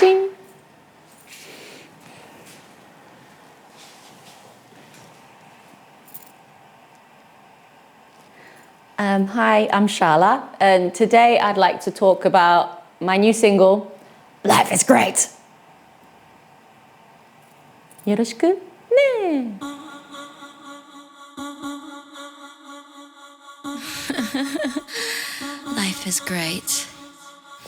Ching. Hi, I'm Shala, and today I'd like to talk about my new single, Life is Great. よろしくね。Life is great.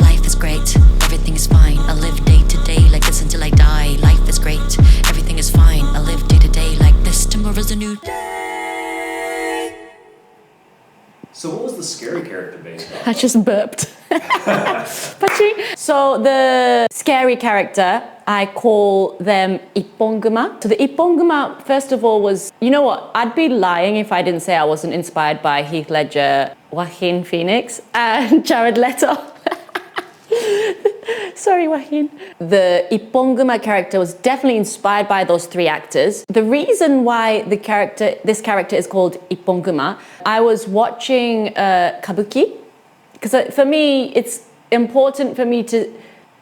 Life is great. Everything is fine. I live day to day like this until I die. Life is great. Everything is fine. I live day to day like this. Tomorrow's a new day. So what was the scary character based on? I just burped. So the scary character, I call them Ipponguma. So the Ipponguma, first of all, was, you know what, I'd be lying if I didn't say I wasn't inspired by Heath Ledger, Joaquin Phoenix, and Jared Leto. Sorry, Joaquin. The Ipponguma character was definitely inspired by those three actors. The reason why this character is called Ipponguma, I was watching Kabuki, because for me, it's important for me to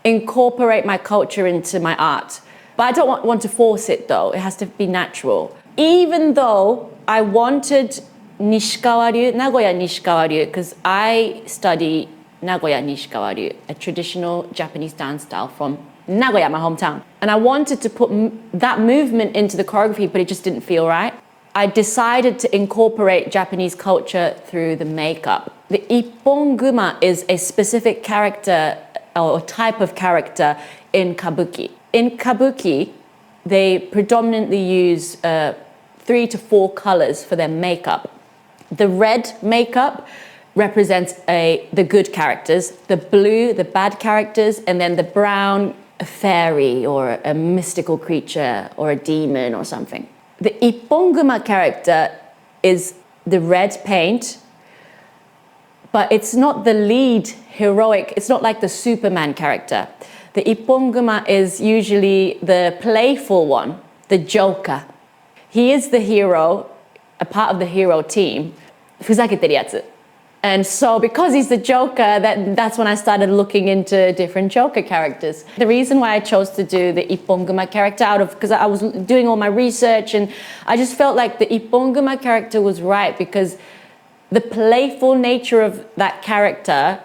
incorporate my culture into my art. But I don't want to force it though, it has to be natural. Even though I wanted Nishikawa-ryu, Nagoya Nishikawa-ryu, because I study Nagoya Nishikawa-ryu, a traditional Japanese dance style from Nagoya, my hometown. And I wanted to put that movement into the choreography, but it just didn't feel right. I decided to incorporate Japanese culture through the makeup. The Ipponguma is a specific character or type of character in Kabuki. In Kabuki, they predominantly use 3 to 4 colors for their makeup. The red makeup represents the good characters, the blue, the bad characters, and then the brown, a fairy or a mystical creature or a demon or something. The Ipponguma character is the red paint, but it's not the lead heroic, it's not like the Superman character. The Ipponguma is usually the playful one, the Joker. He is the hero, a part of the hero team. ふざけてるやつ. And so because he's the Joker, that's when I started looking into different Joker characters. The reason why I chose to do the Ipponguma character because I was doing all my research and I just felt like the Ipponguma character was right because the playful nature of that character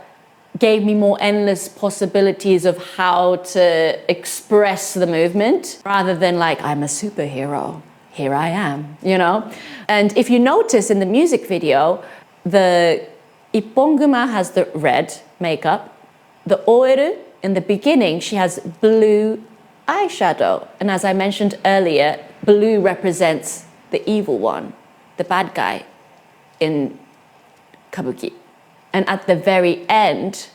gave me more endless possibilities of how to express the movement rather than like, I'm a superhero, here I am, you know? And if you notice in the music video, the Ipponguma has the red makeup. The Oeru, in the beginning, she has blue eyeshadow. And as I mentioned earlier, blue represents the evil one, the bad guy in Kabuki. And at the very end,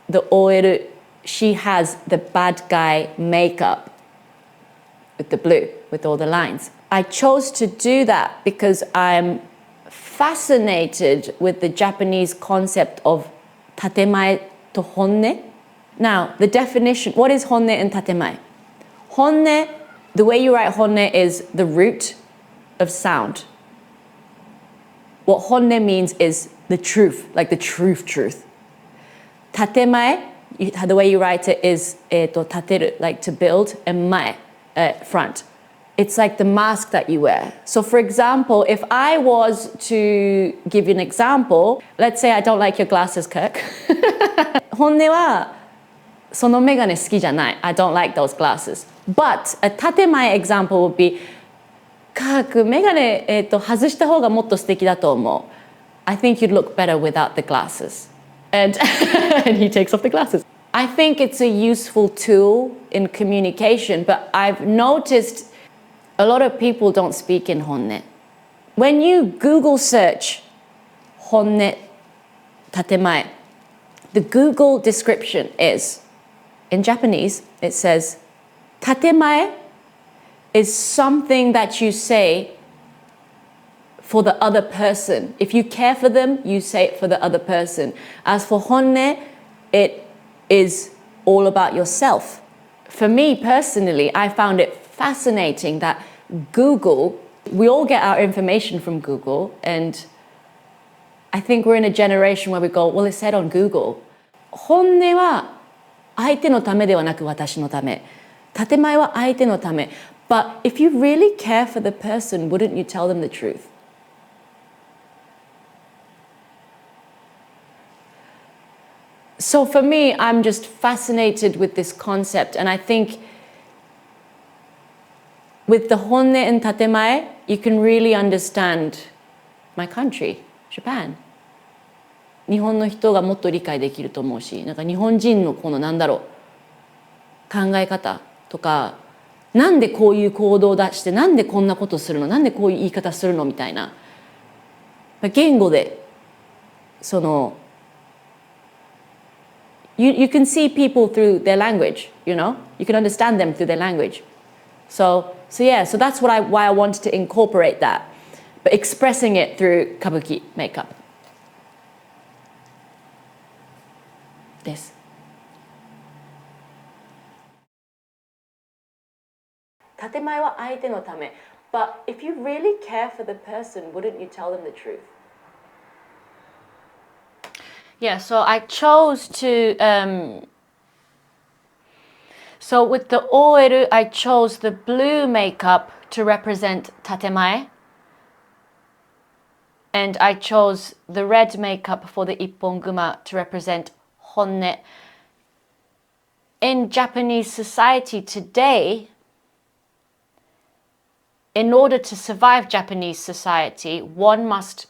the Oeru, she has the bad guy makeup with the blue, with all the lines. I chose to do that because I'm fascinated with the Japanese concept of tatemae to honne. Now, the definition, what is honne and tatemae? Honne, the way you write honne is the root of sound. What honne means is the truth, like the truth. Tatemae, the way you write it is tateru, like to build, and mae, front. It's like the mask that you wear. So for example, if I was to give you an example, let's say I don't like your glasses, Kirk. 本音はそのメガネ好きじゃない. I don't like those glasses. But a 建前 example would be, Kirk, メガネ外した方がもっと素敵だと思う. I think you'd look better without the glasses. And he takes off the glasses. I think it's a useful tool in communication, but I've noticed a lot of people don't speak in honne. When you Google search honne tatemae, the Google description is, in Japanese, it says, tatemae is something that you say for the other person. If you care for them, you say it for the other person. As for honne, it is all about yourself. For me personally, I found it fascinating that Google, we all get our information from Google, and I think we're in a generation where we go, well, it said on Google. 本音は相手のためではなく私のため。建前は相手のため。But if you really care for the person, wouldn't you tell them the truth? So for me, I'm just fascinated with this concept, and I think with the honne and tatemae, you can really understand my country, Japan. 日本の人がもっと理解できると思うし、なんか日本人のこのなんだろう、考え方とか、なんでこういう行動を出して、なんでこんなことするの、なんでこういう言い方するのみたいな。言語でそのYou can see people through their language, you know? You can understand them through their language. So that's why I wanted to incorporate that, but expressing it through kabuki makeup. です。建前は相手のため。But if you really care for the person, wouldn't you tell them the truth? Yeah, so I chose to, so with the oeru, I chose the blue makeup to represent tatemae. And I chose the red makeup for the ipponguma to represent honne. In Japanese society today, in order to survive Japanese society, one must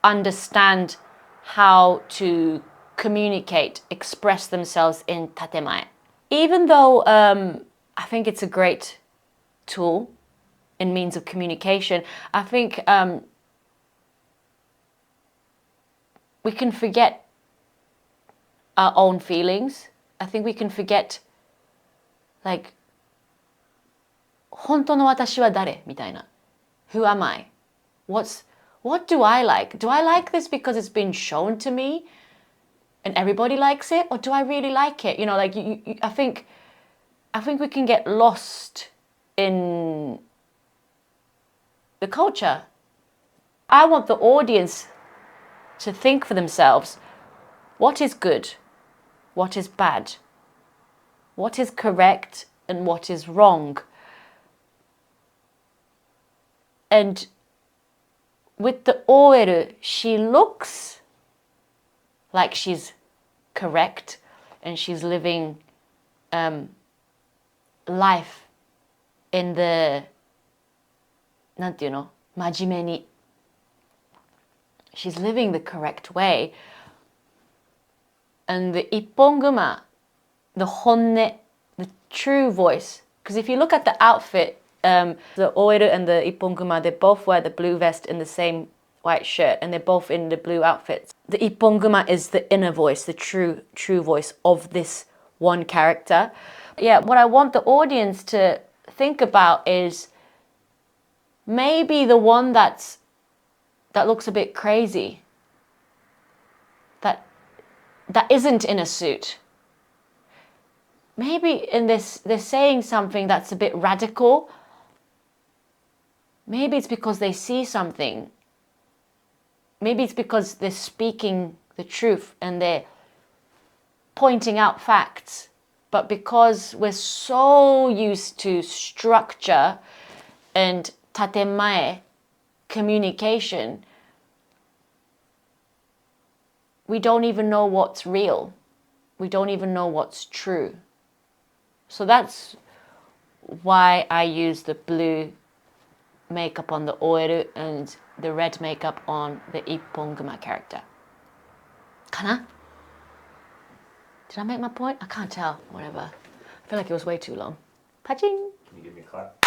understand how to communicate, express themselves in tatemae. Even though I think it's a great tool in means of communication, I think we can forget our own feelings. I think we can forget, like, 本当の私は誰みたいな。Who am I? What do I like? Do I like this because it's been shown to me and everybody likes it? Or do I really like it? You know, like, I think we can get lost in the culture. I want the audience to think for themselves, what is good? What is bad? What is correct and what is wrong? And with the oeru, she looks like she's correct and she's living life in the, なんていうの? 真面目に. She's living the correct way. And the ipponguma, the honne, the true voice. Because if you look at the outfit, the oeru and the ipponguma, they both wear the blue vest and the same white shirt, and they're both in the blue outfits. The ipponguma is the inner voice, the true voice of this one character. Yeah, what I want the audience to think about is maybe the one that looks a bit crazy, that isn't in a suit. Maybe in this, they're saying something that's a bit radical. Maybe it's because they see something. Maybe it's because they're speaking the truth and they're pointing out facts. But because we're so used to structure and tatemae, communication, we don't even know what's real. We don't even know what's true. So that's why I use the blue makeup on the oeru and the red makeup on the ipponguma character. Kana? Did I make my point? I can't tell. Whatever. I feel like it was way too long. Paching! Can you give me a clap?